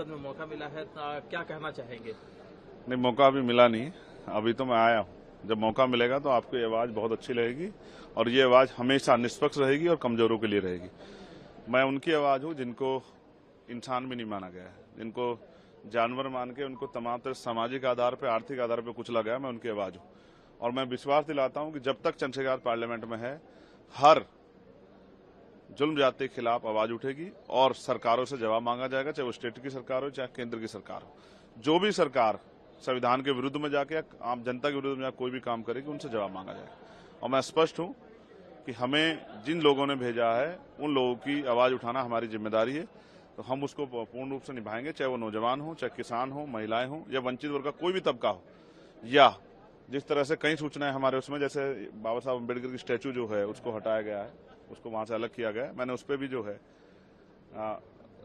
संसद में मौका मिला है, क्या कहना चाहेंगे? नहीं, मौका अभी मिला नहीं। अभी तो मैं आया हूँ। जब मौका मिलेगा तो आपकी आवाज बहुत अच्छी रहेगी और ये आवाज हमेशा निष्पक्ष रहेगी और कमजोरों के लिए रहेगी। मैं उनकी आवाज हूँ जिनको इंसान भी नहीं माना गया है, जिनको जानवर मान के उनको तमाम तरह सामाजिक आधार पर, आर्थिक आधार पर कुचला गया। मैं उनकी आवाज हूँ और मैं विश्वास दिलाता हूँ कि जब तक चंद्रशेखर पार्लियामेंट में है, हर जुल्म जाति के खिलाफ आवाज उठेगी और सरकारों से जवाब मांगा जाएगा, चाहे वो स्टेट की सरकार हो चाहे केंद्र की सरकार हो। जो भी सरकार संविधान के विरुद्ध में जाके या आम जनता के विरुद्ध में जाकर कोई भी काम करेगी, उनसे जवाब मांगा जाएगा। और मैं स्पष्ट हूं कि हमें जिन लोगों ने भेजा है उन लोगों की आवाज उठाना हमारी जिम्मेदारी है, तो हम उसको पूर्ण रूप से निभाएंगे, चाहे वो नौजवान हो, चाहे किसान हो, महिलाएं हो या वंचित वर्ग का कोई भी तबका हो। या जिस तरह से कई सूचनाएं हमारे उसमें, जैसे बाबा साहब अम्बेडकर की स्टैचू जो है उसको हटाया गया है, उसको वहां से अलग किया गया है। मैंने उस पर भी जो है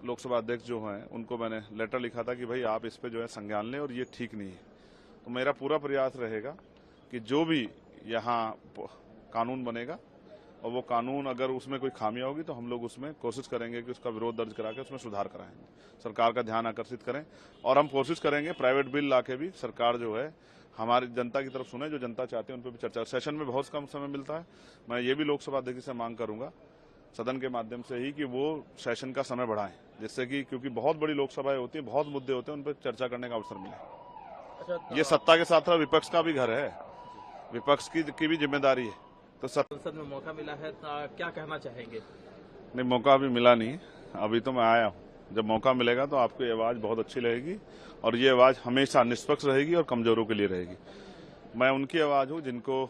लोकसभा अध्यक्ष जो हैं उनको मैंने लेटर लिखा था कि भाई आप इस पे जो है संज्ञान लें और ये ठीक नहीं है। तो मेरा पूरा प्रयास रहेगा कि जो भी यहाँ कानून बनेगा और वो कानून अगर उसमें कोई खामियां होगी तो हम लोग उसमें कोशिश करेंगे कि उसका विरोध दर्ज करा के उसमें सुधार कराएंगे, सरकार का ध्यान आकर्षित करें। और हम कोशिश करेंगे प्राइवेट बिल ला के भी सरकार जो है हमारी जनता की तरफ सुने, जो जनता चाहती है उन पर भी चर्चा। सेशन में बहुत कम समय मिलता है। मैं ये भी लोकसभा अध्यक्ष से मांग करूंगा सदन के माध्यम से ही कि वो सेशन का समय बढ़ाएं, जिससे कि क्योंकि बहुत बड़ी लोकसभाएं होती हैं, बहुत मुद्दे होते हैं, उन पर चर्चा करने का अवसर मिले। ये सत्ता के साथ साथ विपक्ष का भी घर है, विपक्ष की भी जिम्मेदारी है। तो संसद में मौका मिला है, क्या कहना चाहेंगे? नहीं, मौका अभी मिला नहीं। अभी तो मैं आया हूँ। जब मौका मिलेगा तो आपकी आवाज बहुत अच्छी रहेगी और ये आवाज हमेशा निष्पक्ष रहेगी और कमजोरों के लिए रहेगी। मैं उनकी आवाज हूँ जिनको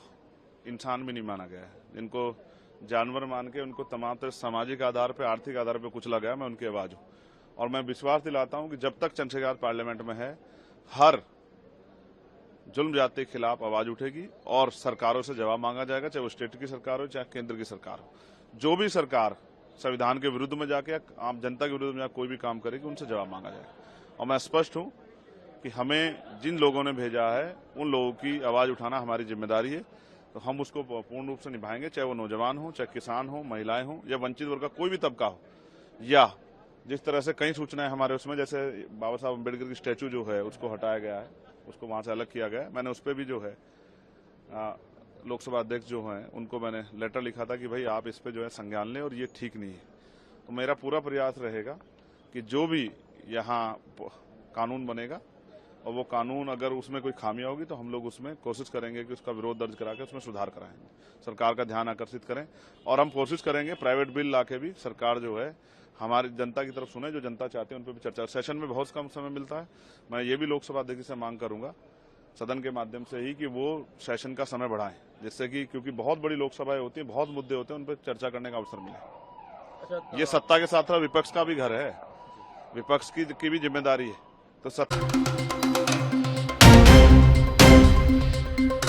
इंसान भी नहीं माना गया है, जिनको जानवर मान के उनको तमाम तरह सामाजिक आधार पर, आर्थिक आधार पर कुचला गया। मैं उनकी आवाज हूँ और मैं विश्वास दिलाता हूँ कि जब तक चंद्रशेखर पार्लियामेंट में है, हर जुल्म जाति के खिलाफ आवाज उठेगी और सरकारों से जवाब मांगा जाएगा, चाहे वो स्टेट की सरकार हो चाहे केंद्र की सरकार हो। जो भी सरकार संविधान के विरुद्ध में जाके या आम जनता के विरुद्ध में जाकर कोई भी काम करेगी, उनसे जवाब मांगा जाएगा। और मैं स्पष्ट हूं कि हमें जिन लोगों ने भेजा है उन लोगों की आवाज उठाना हमारी जिम्मेदारी है, तो हम उसको पूर्ण रूप से निभाएंगे, चाहे वो नौजवान हो, चाहे किसान हो, महिलाएं हो या वंचित वर्ग का कोई भी तबका हो। या जिस तरह से कई सूचनाएं हमारे उसमें, जैसे बाबा साहब अम्बेडकर की स्टैचू जो है उसको हटाया गया है, उसको वहां से अलग किया गया है। मैंने उस पर भी जो है लोकसभा अध्यक्ष जो हैं उनको मैंने लेटर लिखा था कि भाई आप इस पे जो है संज्ञान लें और ये ठीक नहीं है। तो मेरा पूरा प्रयास रहेगा कि जो भी यहाँ कानून बनेगा और वो कानून अगर उसमें कोई खामियां होगी तो हम लोग उसमें कोशिश करेंगे कि उसका विरोध दर्ज करा के उसमें सुधार कराएंगे, सरकार का ध्यान आकर्षित करें। और हम कोशिश करेंगे प्राइवेट बिल ला के भी सरकार जो है हमारी जनता की तरफ सुने, जो जनता चाहती है उन पर भी चर्चा। सेशन में बहुत कम समय मिलता है। मैं ये भी लोकसभा अध्यक्ष से मांग करूंगा सदन के माध्यम से ही कि वो सेशन का समय बढ़ाएं, जिससे कि क्योंकि बहुत बड़ी लोकसभाएं होती हैं, बहुत मुद्दे होते हैं, उन पर चर्चा करने का अवसर मिले। ये सत्ता के साथ साथ विपक्ष का भी घर है, विपक्ष की भी जिम्मेदारी है। तो